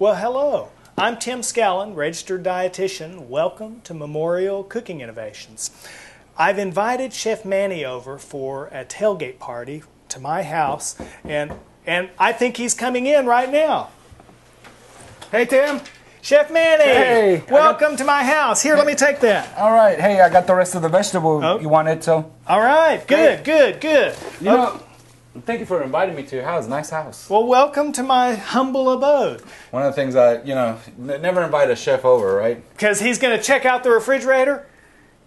Well, hello. I'm Tim Scallon, registered dietitian. Welcome to Memorial Cooking Innovations. I've invited Chef Manny over for a tailgate party to my house, and I think he's coming in right now. Hey, Tim. Chef Manny, hey, welcome to my house. Here, let me take that. All right. Hey, I got the rest of the vegetable you wanted, so. All right. Good, good. You know, thank you for inviting me to your house. Nice house. Well, welcome to my humble abode. One of the things never invite a chef over, right? Because he's going to check out the refrigerator?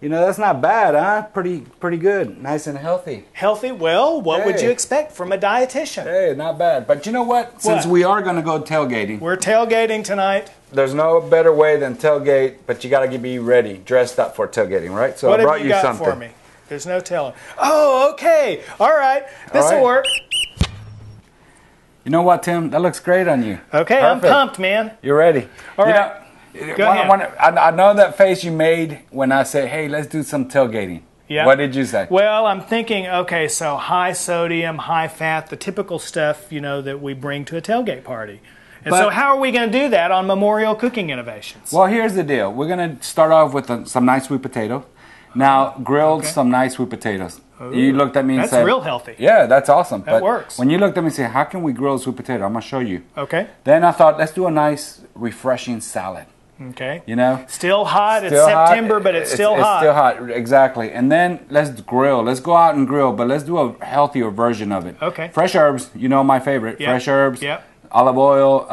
You know, that's not bad, huh? Pretty good. Nice and healthy. Healthy? Well, what would you expect from a dietitian? Hey, not bad. But you know what? Since we are going to go tailgating. We're tailgating tonight. There's no better way than tailgate, but you got to be ready, dressed up for tailgating, right? So what I brought have you got something. for me? There's no telling. Oh, okay. All right. This will work. You know what, Tim? That looks great on you. Okay, Perfect. I'm pumped, man. You're ready. All right. Go ahead. I know that face you made when I said, hey, let's do some tailgating. Yeah. What did you say? Well, I'm thinking, okay, so high sodium, high fat, the typical stuff, you know, that we bring to a tailgate party. And so how are we going to do that on Memorial Cooking Innovations? Well, here's the deal. We're going to start off with some nice sweet potato. Now, grilled some nice sweet potatoes. Ooh, you looked at me and said... That's real healthy. Yeah, that's awesome. That works. When you looked at me and said, how can we grill a sweet potato? I'm going to show you. Okay. Then I thought, let's do a nice, refreshing salad. Okay. You know? Still hot. It's September, but it's still hot. It's still hot, exactly. And then let's grill. Let's go out and grill, but let's do a healthier version of it. Okay. Fresh herbs, you know my favorite. Yep. Fresh herbs. Yep. Olive oil,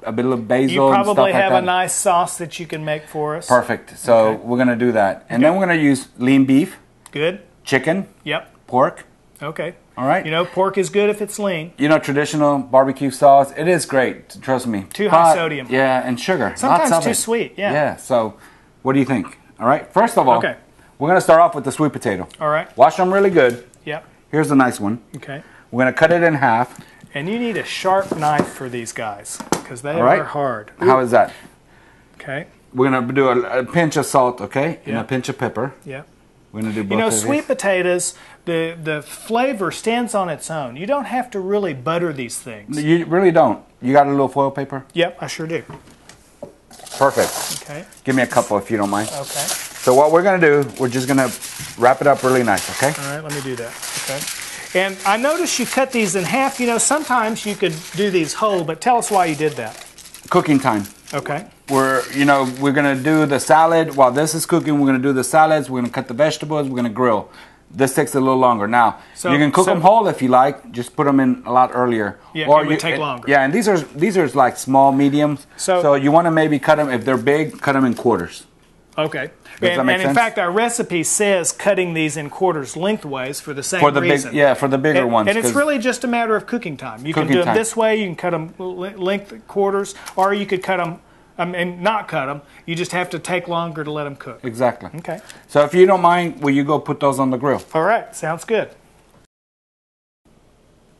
a bit of basil. You and stuff probably like have that. a nice sauce that you can make for us. Perfect. So we're going to do that. And then we're going to use lean beef. Good. Chicken. Yep. Pork. Okay. All right. You know, pork is good if it's lean. You know, traditional barbecue sauce. It is great. Trust me. Too high sodium. Yeah, and sugar. Sometimes Lots of too it. sweet. Yeah. Yeah. So, what do you think? All right. First of all, we're going to start off with the sweet potato. All right. Wash them really good. Yep. Here's a nice one. Okay. We're going to cut it in half. And you need a sharp knife for these guys because they are hard. Ooh. How is that? Okay. We're going to do a pinch of salt, okay? And a pinch of pepper. Yeah. We're going to do both You know, of sweet these. potatoes, the flavor stands on its own. You don't have to really butter these things. You really don't. You got a little foil paper? Yep, I sure do. Perfect. Okay. Give me a couple if you don't mind. Okay. So what we're going to do, we're just going to wrap it up really nice, okay? All right, let me do that. Okay. And I noticed you cut these in half. You know, sometimes you could do these whole, but tell us why you did that. Cooking time. Okay. We're going to do the salad. While this is cooking, we're going to do the salads. We're going to cut the vegetables. We're going to grill. This takes a little longer. Now, you can cook them whole if you like. Just put them in a lot earlier. Yeah, or it would take longer. Yeah, and these are like small, mediums. So you want to maybe cut them, if they're big, cut them in quarters. Okay. Does that make sense? In fact, our recipe says cutting these in quarters lengthways for the same reason. For the bigger ones. And it's really just a matter of cooking time. You can do them this way. You can cut them length quarters, or you could cut them and not cut them. You just have to take longer to let them cook. Exactly. Okay. So if you don't mind, will you go put those on the grill? All right. Sounds good.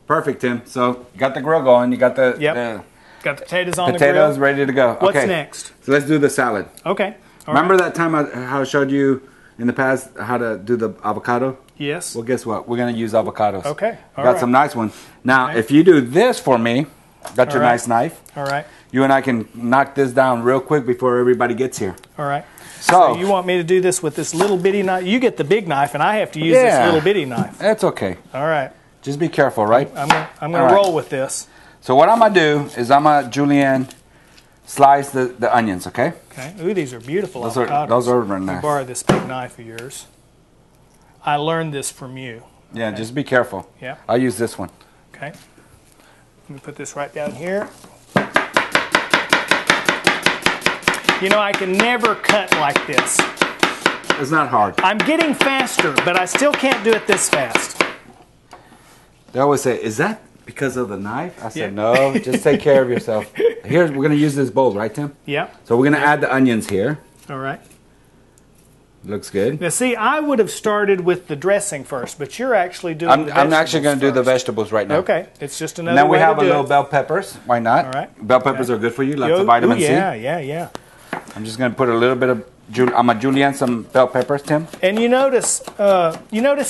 Perfect, Tim. So you got the grill going. You got the got the potatoes on the grill. Potatoes ready to go. What's next? So let's do the salad. Okay. Remember that time how I showed you in the past how to do the avocado? Yes. Well, guess what? We're going to use avocados. Okay. Got some nice ones. Now, if you do this for me, got your nice knife. All right. You and I can knock this down real quick before everybody gets here. All right. So you want me to do this with this little bitty knife? You get the big knife, and I have to use this little bitty knife. That's okay. All right. Just be careful, right? I'm gonna roll with this. So what I'm gonna do is I'm gonna julienne slice the onions, okay? Okay. Ooh, these are beautiful avocados. Those are very nice. I borrowed this big knife of yours. I learned this from you. Yeah, just be careful. Yeah. I'll use this one. Okay. Let me put this right down here. You know, I can never cut like this. It's not hard. I'm getting faster, but I still can't do it this fast. They always say, is that because of the knife? I said, no, just take care of yourself. Here, we're going to use this bowl, right, Tim? Yeah. So we're going to add the onions here. All right. Looks good. Now, see, I would have started with the dressing first, but you're actually doing the vegetables I'm actually going to do the vegetables right now. Okay. It's just another way to do it. Then we have a little it. bell peppers. Why not? All right. Bell peppers are good for you. Lots of vitamin C. Yeah. I'm just going to put a little bit of I'm a julienne some bell peppers, Tim. And you notice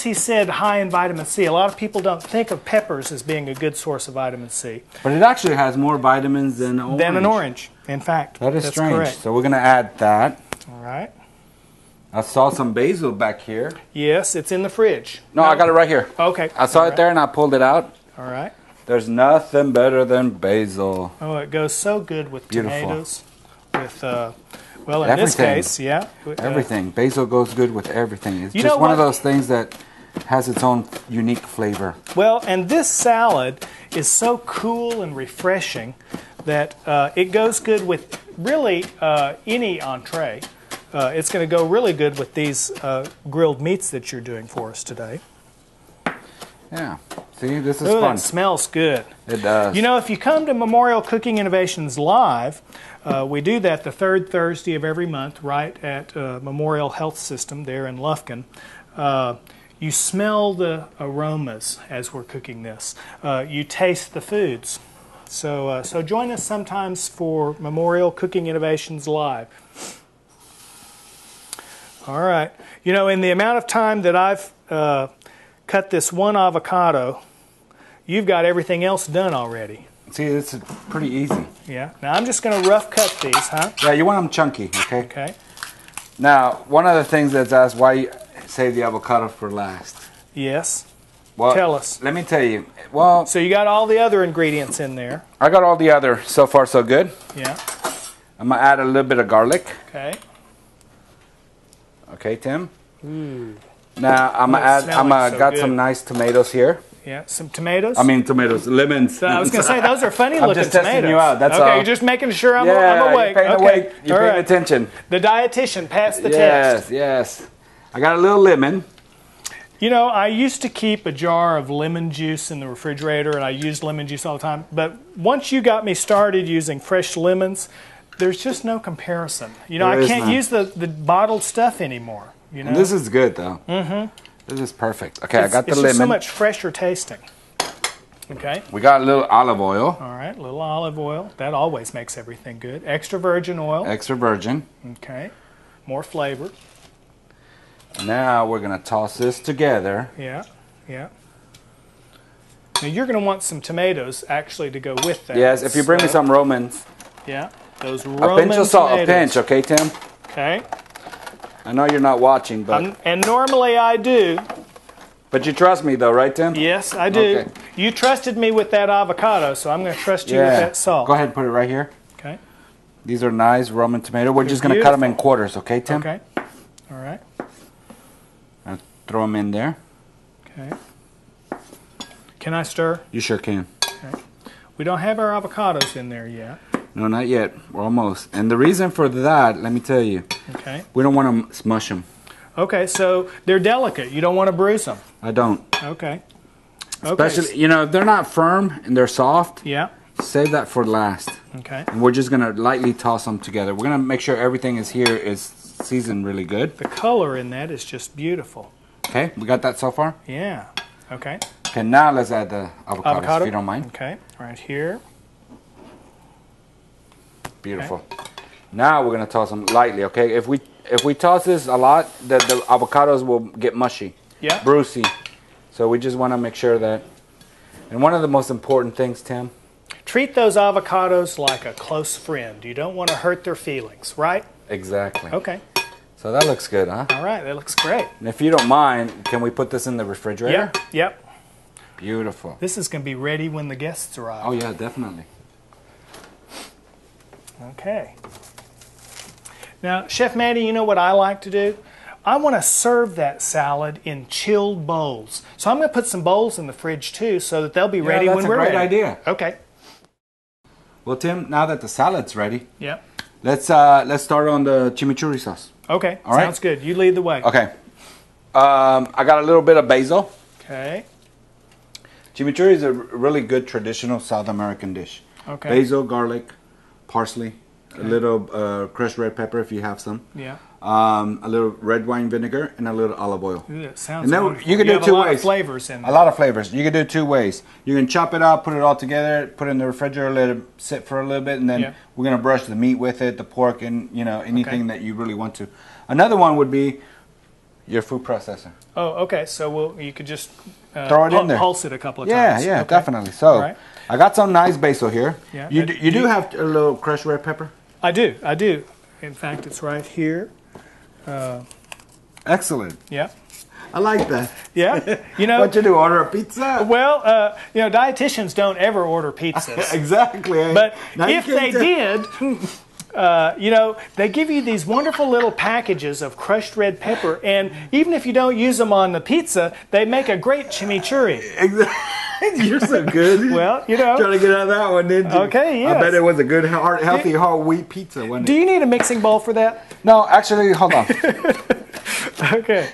he said high in vitamin C. A lot of people don't think of peppers as being a good source of vitamin C. But it actually has more vitamins than orange. Than an orange, in fact. That is strange. Correct. So we're going to add that. All right. I saw some basil back here. Yes, it's in the fridge. No, I got it right here. Okay. I saw it there and I pulled it out. All right. There's nothing better than basil. Oh, it goes so good with tomatoes. With, well, in everything. this case, yeah. Everything. Basil goes good with everything. It's just one of those things that has its own unique flavor. Well, and this salad is so cool and refreshing that it goes good with really any entree. It's going to go really good with these grilled meats that you're doing for us today. Yeah. See, this is fun. It smells good. It does. You know, if you come to Memorial Cooking Innovations Live, we do that the third Thursday of every month right at Memorial Health System there in Lufkin. You smell the aromas as we're cooking this. You taste the foods. So join us sometimes for Memorial Cooking Innovations Live. All right. You know, in the amount of time that I've cut this one avocado, you've got everything else done already. See, it's pretty easy. Yeah. Now I'm just going to rough cut these, huh? Yeah, you want them chunky, okay? Okay. Now, one of the things that's asked, why you save the avocado for last? Yes. Well, tell us. Let me tell you. Well, so you got all the other ingredients in there. I got all the other. So far, so good. Yeah. I'm gonna add a little bit of garlic. Okay. Okay, Tim. Ooh. Now I'm gonna add. Got some nice tomatoes here. Yeah, some tomatoes. I mean tomatoes, lemons. So I was gonna say those are funny looking tomatoes. I'm just testing you out. That's okay. all. You're just making sure I'm awake. You're paying You're paying attention. The dietitian passed the Yes, test. yes. I got a little lemon. You know, I used to keep a jar of lemon juice in the refrigerator, and I used lemon juice all the time. But once you got me started using fresh lemons, there's just no comparison. You know, I can't use the bottled stuff anymore. You know, and this is good though. Mm-hmm. This is perfect. Okay, I got the lemon. It's so much fresher tasting. Okay. We got a little olive oil. All right, a little olive oil. That always makes everything good. Extra virgin oil. Extra virgin. Okay. More flavor. Now we're going to toss this together. Yeah, yeah. Now you're going to want some tomatoes actually to go with that. Yes, if you bring me some Romans. Yeah, those Roman a pinch of salt, tomatoes. a pinch, okay, Tim? Okay. I know you're not watching, but... And normally I do. But you trust me though, right, Tim? Yes, I do. Okay. You trusted me with that avocado, so I'm going to trust you with that salt. Go ahead and put it right here. Okay. These are nice Roman tomatoes. We're just going to cut them in quarters, okay, Tim? Okay. All right. I'll throw them in there. Okay. Can I stir? You sure can. Okay. We don't have our avocados in there yet. No, not yet. We're almost. And the reason for that, let me tell you. Okay. We don't want to smush them. Okay, so they're delicate. You don't want to bruise them. I don't. Okay. Especially, you know, they're not firm and they're soft. Yeah. Save that for last. Okay. And we're just going to lightly toss them together. We're going to make sure everything is seasoned really good. The color in that is just beautiful. Okay, we got that so far? Yeah. Okay. Okay, now let's add the avocados, if you don't mind. Okay, right here. Beautiful. Okay. Now we're going to toss them lightly, okay? If we toss this a lot, the avocados will get mushy. Yeah. Brucey. So we just want to make sure that... And one of the most important things, Tim... Treat those avocados like a close friend. You don't want to hurt their feelings, right? Exactly. Okay. So that looks good, huh? All right, that looks great. And if you don't mind, can we put this in the refrigerator? Yep. Yep. Beautiful. This is going to be ready when the guests arrive. Oh, yeah, definitely. Okay. Now, Chef Mandy, you know what I like to do? I want to serve that salad in chilled bowls. So I'm going to put some bowls in the fridge too so that they'll be ready when we're ready. That's a great idea. Okay. Well, Tim, now that the salad's ready, yep. Let's start on the chimichurri sauce. Okay. All right? Sounds good. You lead the way. Okay. I got a little bit of basil. Okay. Chimichurri is a really good traditional South American dish. Okay. Basil, garlic, parsley, a little crushed red pepper if you have some. Yeah. a little red wine vinegar, and a little olive oil. Ooh, that sounds and then wonderful. you can do two ways. A lot of flavors in there. A lot of flavors. You can do two ways. You can chop it up, put it all together, put it in the refrigerator, let it sit for a little bit, and then we're gonna brush the meat with it, the pork, and anything that you really want to. Another one would be your food processor. Oh, okay. So you could just throw it in there, pulse it a couple of times. Yeah, definitely. So I got some nice basil here. Yeah. You do have a little crushed red pepper. I do. In fact, it's right here. Excellent. Yeah. I like that. Yeah. What you do? Order a pizza? Well, dietitians don't ever order pizzas. Exactly. But if they did, they give you these wonderful little packages of crushed red pepper, and even if you don't use them on the pizza, they make a great chimichurri. Exactly. You're so good. Well, trying to get out of that one, didn't you? Okay, yes. I bet it was a good, healthy, whole wheat pizza, wasn't it? Do you need a mixing bowl for that? No, actually, hold on. Okay.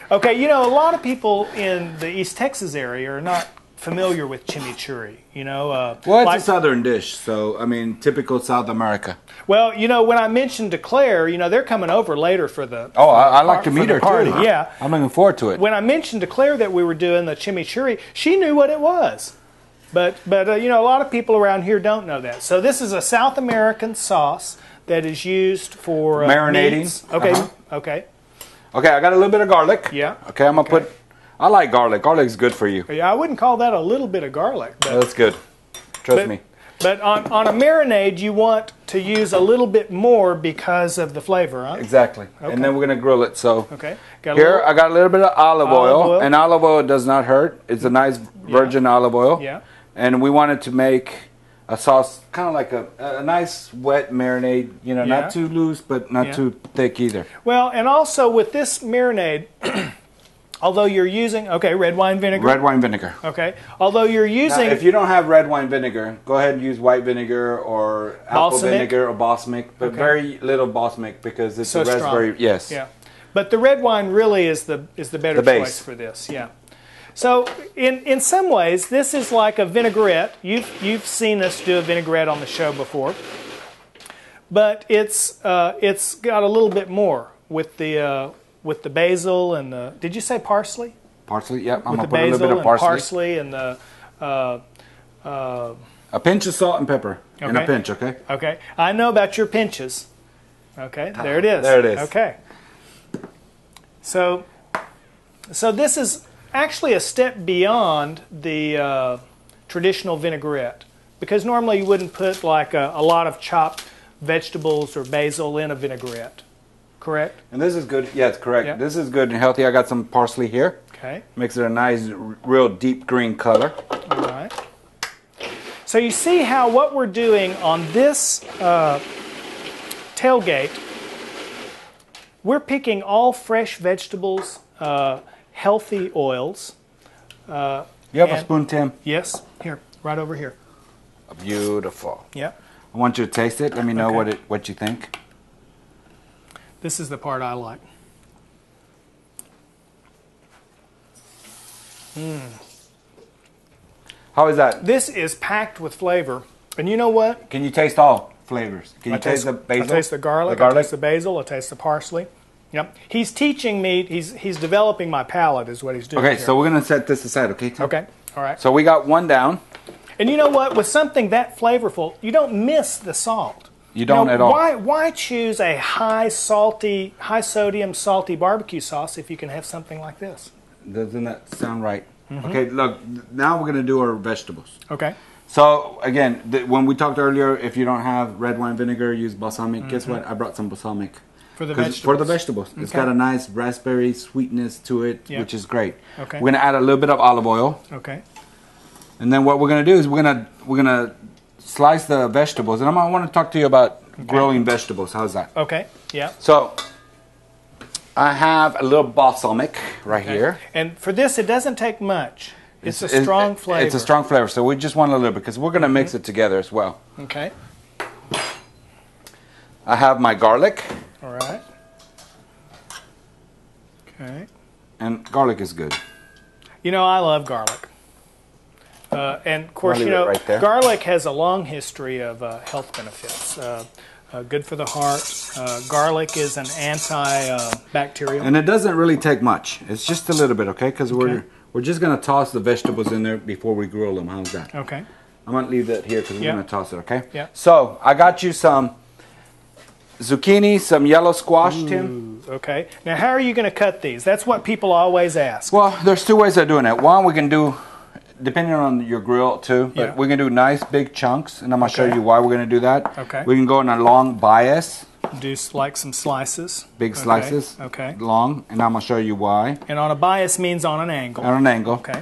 Okay, a lot of people in the East Texas area are not familiar with chimichurri, Well, it's a southern dish, so, typical South America. Well, when I mentioned to Claire, they're coming over later for the I like to meet her, party. too. Yeah. I'm looking forward to it. When I mentioned to Claire that we were doing the chimichurri, she knew what it was. But a lot of people around here don't know that. So this is a South American sauce that is used for marinating. Meats. Okay, okay. Okay, I got a little bit of garlic. Yeah. Okay, I'm going to put... I like garlic. Garlic's good for you. Yeah, I wouldn't call that a little bit of garlic. But, that's good. Trust me. But on a marinade, you want to use a little bit more because of the flavor, huh? Exactly. Okay. And then we're going to grill it. So okay. I got a little bit of olive oil. And olive oil does not hurt. It's a nice virgin olive oil. Yeah. And we wanted to make a sauce, kind of like a nice wet marinade, not too loose, but not too thick either. Well, and also with this marinade, although you're using, red wine vinegar. Red wine vinegar. Okay. Although you're using... Now, if you don't have red wine vinegar, go ahead and use white vinegar or apple vinegar or balsamic, but very little balsamic because it's a raspberry. Strong. Yes. Yeah. But the red wine really is the better choice for this. Yeah. So in some ways, this is like a vinaigrette. You've seen us do a vinaigrette on the show before, but it's got a little bit more with the basil and the. Did you say parsley? Parsley. Yep. I'm gonna put a little bit of parsley. And the. A pinch of salt and pepper. Okay. And a pinch. Okay. Okay. I know about your pinches. Okay. There it is. There it is. Okay. So this is actually a step beyond the traditional vinaigrette, because normally you wouldn't put like a lot of chopped vegetables or basil in a vinaigrette, correct? And this is good. Yeah, it's correct. Yeah. This is good and healthy. I got some parsley here. Okay. Makes it a nice, real deep green color. All right. So you see how what we're doing on this tailgate, we're picking all fresh vegetables, healthy oils. You have a spoon, Tim? Yes, here, right over here. Beautiful. Yeah. I want you to taste it. Let me know what you think. This is the part I like. How is that? This is packed with flavor. And you know what? Can you taste all flavors? Can you taste the basil? I taste the garlic. I taste the basil. I taste the parsley. Yep. He's teaching me. He's developing my palate is what he's doing. Okay, here. so we're going to set this aside, okay, Tim? Okay. All right. So we got one down. And you know what? With something that flavorful, you don't miss the salt. You don't at all. Why choose a high sodium, salty barbecue sauce if you can have something like this? Doesn't that sound right? Mm-hmm. Okay, look, now we're going to do our vegetables. Okay. So, again, when we talked earlier, if you don't have red wine vinegar, use balsamic. Mm-hmm. Guess what? I brought some balsamic. For the vegetables? For the vegetables. Okay. It's got a nice raspberry sweetness to it, which is great. Okay. We're going to add a little bit of olive oil. Okay. And then what we're going to do is we're going to slice the vegetables. And I want to talk to you about grilling vegetables. How's that? Okay, yeah. So, I have a little balsamic right here. And for this, it doesn't take much. It's a strong flavor. It's a strong flavor, so we just want a little because we're going to mix it together as well. Okay. I have my garlic. All right. Okay. And garlic is good. You know, I love garlic. And of course, you know, garlic has a long history of health benefits. good for the heart. Garlic is an antibacterial. And it doesn't really take much. It's just a little bit, okay? Because we're just going to toss the vegetables in there before we grill them. How's that? Okay. I'm going to leave that here because we're going to toss it, okay? Yeah. So I got you some zucchini, some yellow squash, Tim. Okay. Now, how are you going to cut these? That's what people always ask. Well, there's two ways of doing it. One, we can do, depending on your grill too, but we can do nice big chunks, and I'm going to show you why we're going to do that. Okay. We can go in a long bias. Do like some slices. Big slices. Okay. Long, and I'm going to show you why. And on a bias means on an angle. On an angle. Okay.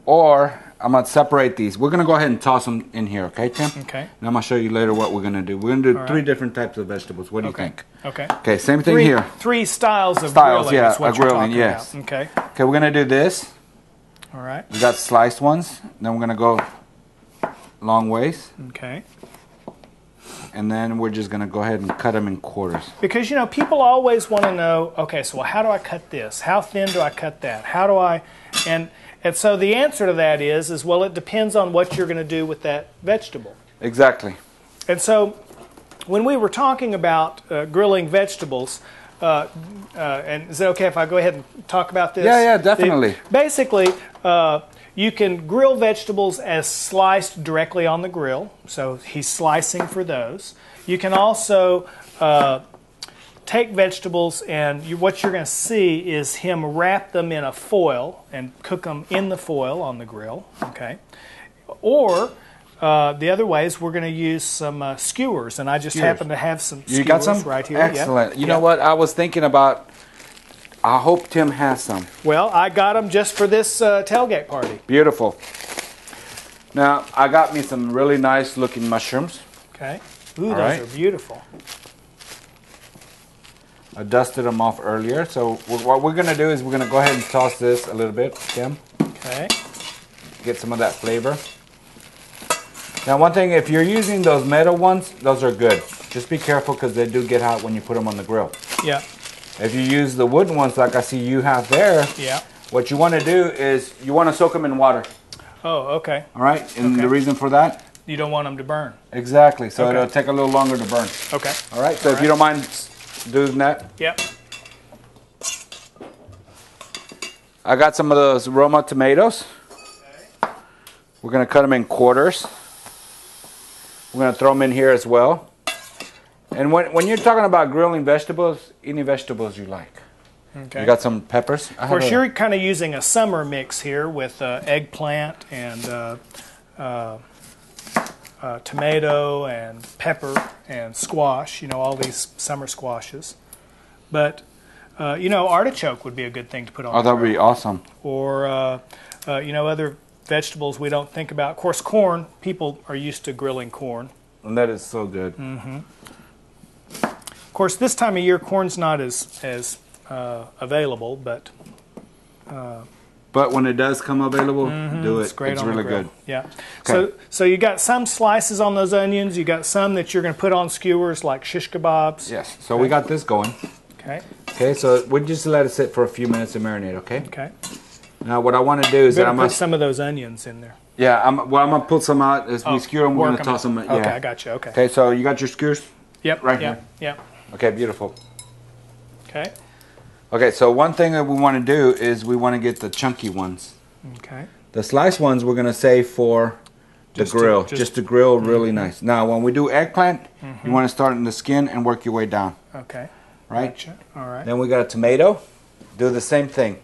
Or I'm going to separate these. We're going to go ahead and toss them in here, okay, Tim? Okay. And I'm going to show you later what we're going to do. We're going to do three different types of vegetables. What do you think? Okay. Okay, same thing here. Three styles of grilling is what you're talking about. Okay. Okay, we're going to do this. All right. We got sliced ones. Then we're going to go long ways. Okay. And then we're just going to go ahead and cut them in quarters. Because, you know, people always want to know, okay, so how do I cut this? How thin do I cut that? How do I... And so the answer to that is, well, it depends on what you're going to do with that vegetable. Exactly. And so when we were talking about grilling vegetables, and is it okay if I go ahead and talk about this? Yeah, definitely. Basically, you can grill vegetables as sliced directly on the grill. So he's slicing for those. You can also take vegetables, and what you're going to see is him wrap them in a foil and cook them in the foil on the grill. Okay. Or the other way is we're going to use some skewers, and I just happen to have some skewers. You got some? Right here. Excellent. You know what? I was thinking about, I hope Tim has some. Well, I got them just for this tailgate party. Beautiful. Now, I got me some really nice looking mushrooms. Okay. Ooh, those are beautiful. I dusted them off earlier. So what we're going to do is we're going to go ahead and toss this a little bit, Tim. Okay. Get some of that flavor. Now, one thing, if you're using those metal ones, those are good. Just be careful because they do get hot when you put them on the grill. Yeah. If you use the wooden ones like I see you have there, what you want to do is you want to soak them in water. Oh, okay. All right? And the reason for that? You don't want them to burn. Exactly. So it'll take a little longer to burn. Okay. All right? So if you don't mind doing that. Yep. I got some of those Roma tomatoes. Okay. We're going to cut them in quarters. We're going to throw them in here as well. And when you're talking about grilling vegetables, any vegetables you like. Okay. You got some peppers? Of course, you're kind of using a summer mix here with eggplant and tomato and pepper and squash, you know, all these summer squashes. But, you know, artichoke would be a good thing to put on. Oh, that would be awesome. Or, you know, other vegetables we don't think about. Of course, corn, people are used to grilling corn. And that is so good. Mm-hmm. Of course, this time of year, corn's not as available, but... but when it does come available, do it. It's great. It's on really the grill. good. Yeah. Okay. So you got some slices on those onions. You got some that you're going to put on skewers like shish kebabs. Yes. So we got this going. Okay. Okay. So we just let it sit for a few minutes to marinate. Okay. Okay. Now what I want to do is I'm going to put some of those onions in there. Yeah. I'm going to pull some out as we skewer them. We're going to toss them. Yeah. Okay. I got you. Okay. Okay. So you got your skewers? Yep. Right here. Yep. Okay. Beautiful. Okay. Okay. So one thing that we want to do is we want to get the chunky ones. Okay. The sliced ones we're going to save for the grill, just to grill really nice. Now, when we do eggplant, you want to start in the skin and work your way down. Okay. Right? Gotcha. All right. Then we got a tomato. Do the same thing.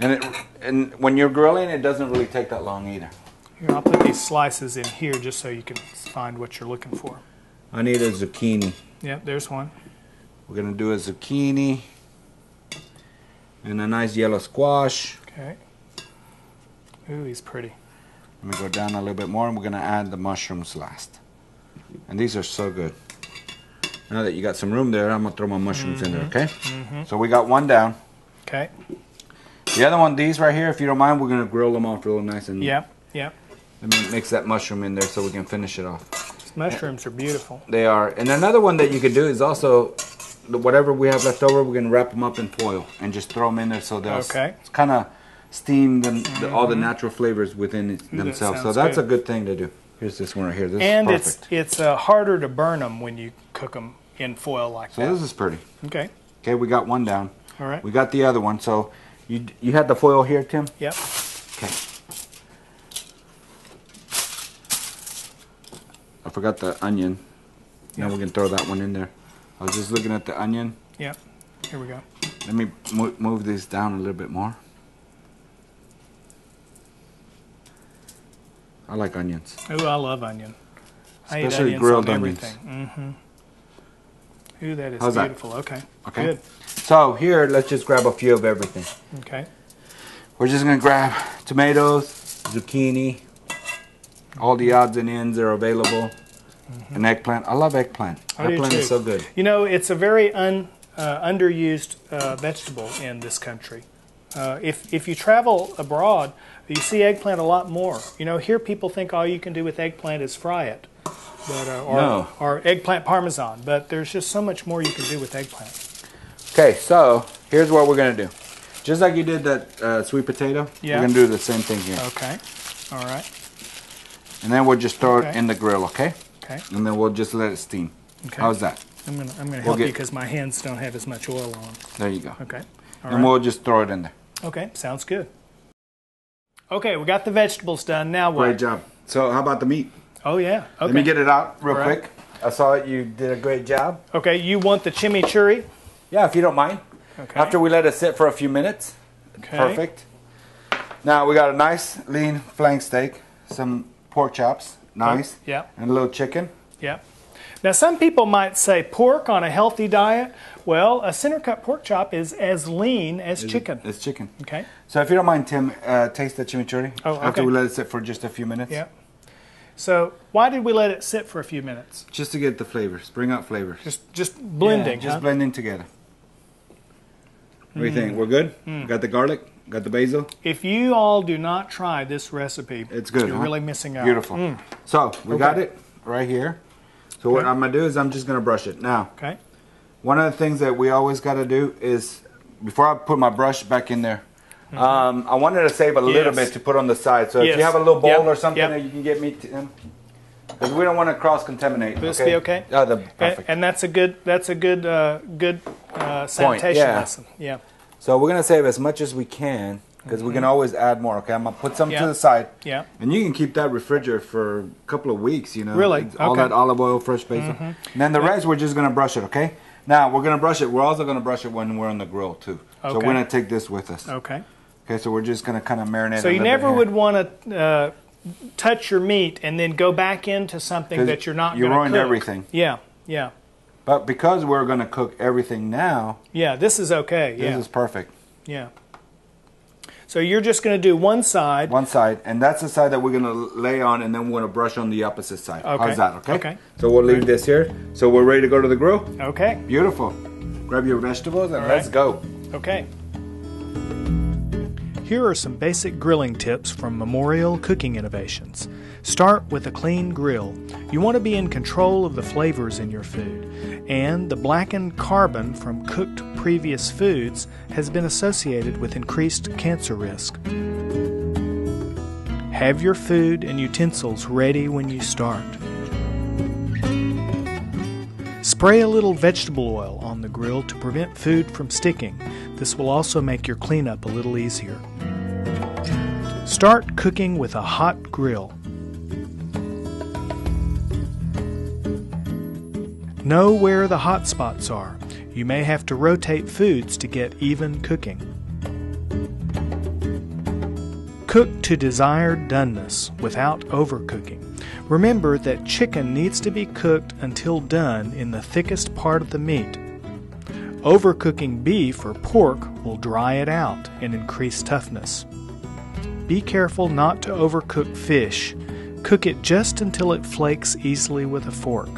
And when you're grilling, it doesn't really take that long either. Here, I'll put these slices in here just so you can find what you're looking for. I need a zucchini. Yep, there's one. We're going to do a zucchini and a nice yellow squash. Okay. Ooh, he's pretty. Let me go down a little bit more, and we're going to add the mushrooms last. And these are so good. Now that you got some room there, I'm going to throw my mushrooms in there, okay? So we got one down. Okay. The other one, these right here, if you don't mind, we're going to grill them off real nice. And Yep. Let me mix that mushroom in there so we can finish it off. These mushrooms are beautiful. They are. And another one that you could do is also, whatever we have left over, we're going to wrap them up in foil and just throw them in there so they'll kind of steam all the natural flavors within themselves. So that's a good thing to do. Here's this one right here. This and is perfect. it's harder to burn them when you cook them in foil like that. So this is pretty. Okay. Okay, we got one down. All right. We got the other one. So you had the foil here, Tim? Yep. Okay. I forgot the onion. Now we can throw that one in there. I was just looking at the onion. Yep. Here we go. Let me move this down a little bit more. I like onions. Ooh, I love onion. Especially I eat onions grilled on onions. everything. Mm-hmm. Ooh, that is How's beautiful. that? Okay. Okay. Good. So here, let's just grab a few of everything. Okay. We're just gonna grab tomatoes, zucchini, all the odds and ends are available. An eggplant. I love eggplant. Eggplant is so good. You know, it's a very underused vegetable in this country. If you travel abroad, you see eggplant a lot more. You know, here people think all you can do with eggplant is fry it, but or eggplant parmesan. But there's just so much more you can do with eggplant. Okay, so here's what we're gonna do. Just like you did that sweet potato, yeah. we're gonna do the same thing here. Okay. All right. And then we'll just throw it in the grill, okay? Okay. And then we'll just let it steam. Okay. How's that? I'm gonna help you because my hands don't have as much oil on them. There you go. Okay. And we'll just throw it in there. Okay, sounds good. Okay, we got the vegetables done. Now what? Great job. So how about the meat? Oh yeah. Okay. Let me get it out real Right. quick. I saw it. You did a great job. Okay, you want the chimichurri? Yeah, if you don't mind. Okay. After we let it sit for a few minutes. Okay. Perfect. Now we got a nice lean flank steak, some pork chops, nice. Yeah. And a little chicken. Yeah. Now some people might say pork on a healthy diet. Well, a center cut pork chop is as lean as chicken. It's chicken. Okay. So if you don't mind, Tim, taste the chimichurri. Oh, okay. After we let it sit for just a few minutes. Yeah. So why did we let it sit for a few minutes? Just to get the flavors, bring out flavors. Just blending. Yeah, just blending together. What do you think? We're good? Got the garlic? Got the basil? If you all do not try this recipe, it's good. You're really missing out. Beautiful. So we got it right here. So what I'm gonna do is I'm just gonna brush it now. Okay. One of the things that we always got to do is before I put my brush back in there, I wanted to save a little bit to put on the side. So if you have a little bowl or something that you can get me to them, because we don't want to cross contaminate. Will this be okay? Oh, perfect. And that's a good sanitation lesson. Yeah. So we're gonna save as much as we can because we can always add more. Okay, I'm gonna put some to the side. Yeah. And you can keep that refrigerator for a couple of weeks. You know. Really? All that olive oil, fresh basil, and then the rest we're just gonna brush it. Okay. Now we're gonna brush it. We're also gonna brush it when we're on the grill too. So we're gonna take this with us. Okay. Okay. So we're just gonna kind of marinate. So you never would want to touch your meat and then go back into something that you're not going to cook. You ruined everything. Yeah. Yeah. But because we're gonna cook everything now. Yeah. This is okay. This is perfect. Yeah. So you're just going to do one side. One side, and that's the side that we're going to lay on, and then we're going to brush on the opposite side. Okay. How's that, okay? Okay. So we'll leave this here. So we're ready to go to the grill? Okay. Beautiful. Grab your vegetables and let's go. Okay. Here are some basic grilling tips from Memorial Cooking Innovations. Start with a clean grill. You want to be in control of the flavors in your food, and the blackened carbon from cooked previous foods has been associated with increased cancer risk. Have your food and utensils ready when you start. Spray a little vegetable oil on the grill to prevent food from sticking. This will also make your cleanup a little easier. Start cooking with a hot grill. Know where the hot spots are. You may have to rotate foods to get even cooking. Cook to desired doneness without overcooking. Remember that chicken needs to be cooked until done in the thickest part of the meat. Overcooking beef or pork will dry it out and increase toughness. Be careful not to overcook fish. Cook it just until it flakes easily with a fork.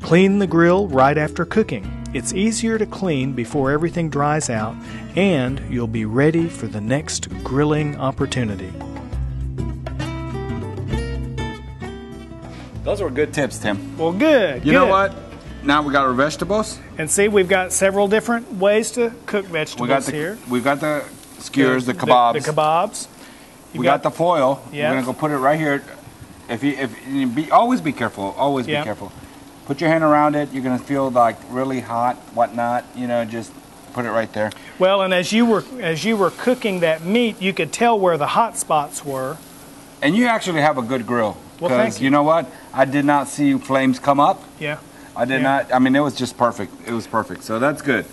Clean the grill right after cooking. It's easier to clean before everything dries out, and you'll be ready for the next grilling opportunity. Those were good tips, Tim. Well, good. You know what? Now we got our vegetables. And see, we've got several different ways to cook vegetables here. We've got the skewers, the kebabs. The kebabs. We got the foil. Yeah. We're gonna go put it right here. Always be careful. Always be careful. Put your hand around it. You're gonna feel like really hot, whatnot. You know, just put it right there. Well, and as you were cooking that meat, you could tell where the hot spots were. And you actually have a good grill. Well, thank you. You know what? I did not see flames come up. Yeah. I did not. I mean, it was just perfect. It was perfect. So that's good.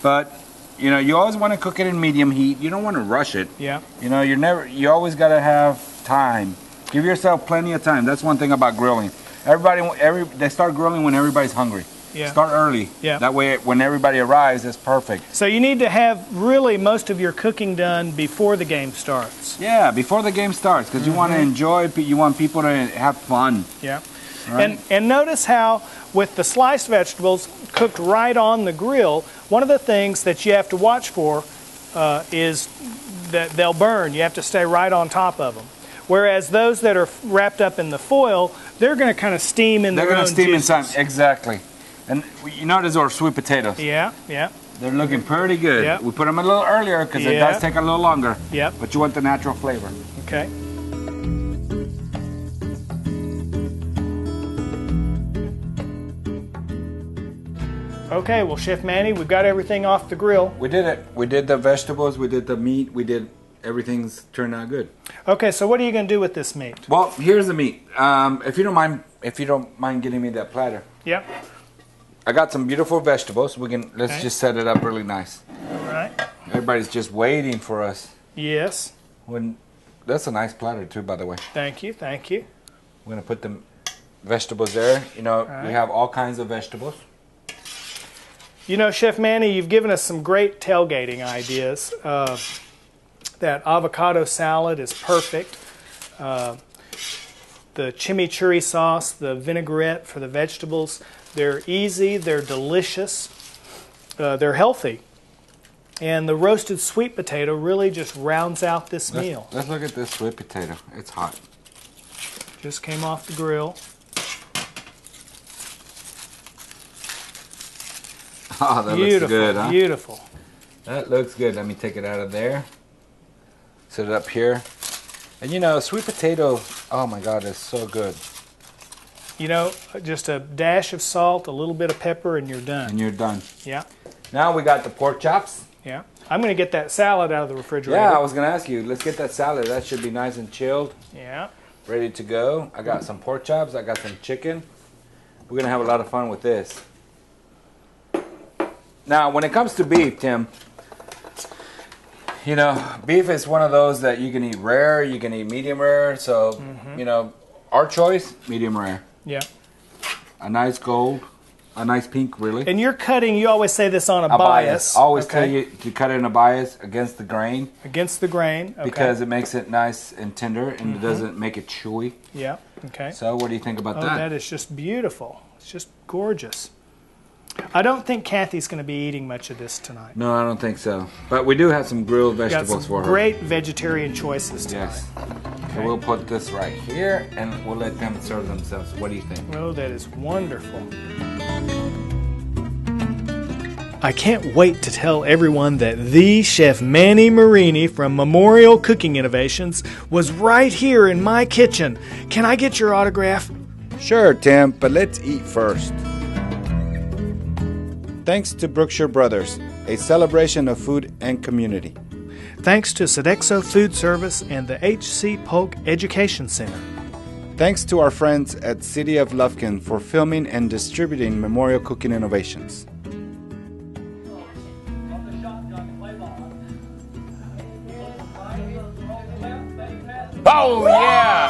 But you know, you always want to cook it in medium heat. You don't want to rush it. Yeah. You know, you always got to have time. Give yourself plenty of time. That's one thing about grilling. They start grilling when everybody's hungry. Yeah. Start early. Yeah. That way, when everybody arrives, it's perfect. So you need to have really most of your cooking done before the game starts. Yeah, before the game starts, because you want to enjoy. You want people to have fun. Yeah. Right? And notice how with the sliced vegetables cooked right on the grill, one of the things that you have to watch for is that they'll burn. You have to stay right on top of them. Whereas those that are wrapped up in the foil, they're going to kind of steam in their own juices. They're going to steam inside, exactly. And you notice our sweet potatoes. Yeah, yeah. They're looking pretty good. Yep. We put them a little earlier because it does take a little longer. Yep. But you want the natural flavor. Okay. Okay, well, Chef Manny, we've got everything off the grill. We did it. We did the vegetables. We did the meat. We did everything's turned out good. Okay, so what are you going to do with this meat? Well, here's the meat. If you don't mind getting me that platter. Yep. I got some beautiful vegetables. Let's just set it up really nice. All right. Everybody's just waiting for us. Yes. That's a nice platter too, by the way. Thank you. Thank you. We're gonna put the vegetables there. You know, we have all kinds of vegetables. You know, Chef Manny, you've given us some great tailgating ideas. That avocado salad is perfect. The chimichurri sauce, the vinaigrette for the vegetables, they're easy, they're delicious, they're healthy. And the roasted sweet potato really just rounds out this meal. Let's look at this sweet potato. It's hot. Just came off the grill. Oh, that beautiful, looks good, huh? Beautiful. That looks good. Let me take it out of there. Set it up here. And you know, sweet potato, oh my God, it's so good. You know, just a dash of salt, a little bit of pepper, and you're done. And you're done. Yeah. Now we got the pork chops. Yeah. I'm going to get that salad out of the refrigerator. Yeah, I was going to ask you. Let's get that salad. That should be nice and chilled. Yeah. Ready to go. I got some pork chops. I got some chicken. We're going to have a lot of fun with this. Now, when it comes to beef, Tim, you know, beef is one of those that you can eat rare, you can eat medium rare. So, you know, our choice, medium rare. Yeah. A nice gold, a nice pink, really. And you're cutting, you always say this on a bias. Always tell you to cut it in a bias against the grain. Against the grain, okay. Because it makes it nice and tender and it doesn't make it chewy. Yeah, okay. So what do you think about that? Oh, that is just beautiful. It's just gorgeous. I don't think Kathy's going to be eating much of this tonight. No, I don't think so. But we do have some grilled vegetables for her. Great vegetarian choices tonight. Yes. So we'll put this right here and we'll let them serve themselves. What do you think? Oh, that is wonderful. I can't wait to tell everyone that the Chef Manny Marini from Memorial Cooking Innovations was right here in my kitchen. Can I get your autograph? Sure, Tim, but let's eat first. Thanks to Brookshire Brothers, a celebration of food and community. Thanks to Sodexo Food Service and the H.C. Polk Education Center. Thanks to our friends at City of Lufkin for filming and distributing Memorial Cooking Innovations. Oh, yeah!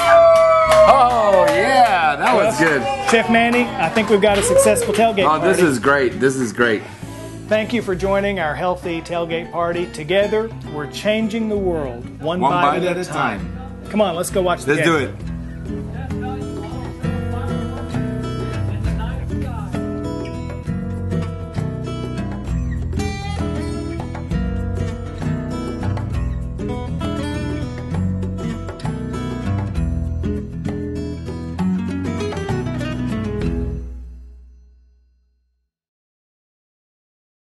Oh, yeah! That was good. Chef Manny, I think we've got a successful tailgate party. Oh, this is great. This is great. Thank you for joining our healthy tailgate party. Together, we're changing the world one bite at a time. Come on, let's go watch the game. Let's do it.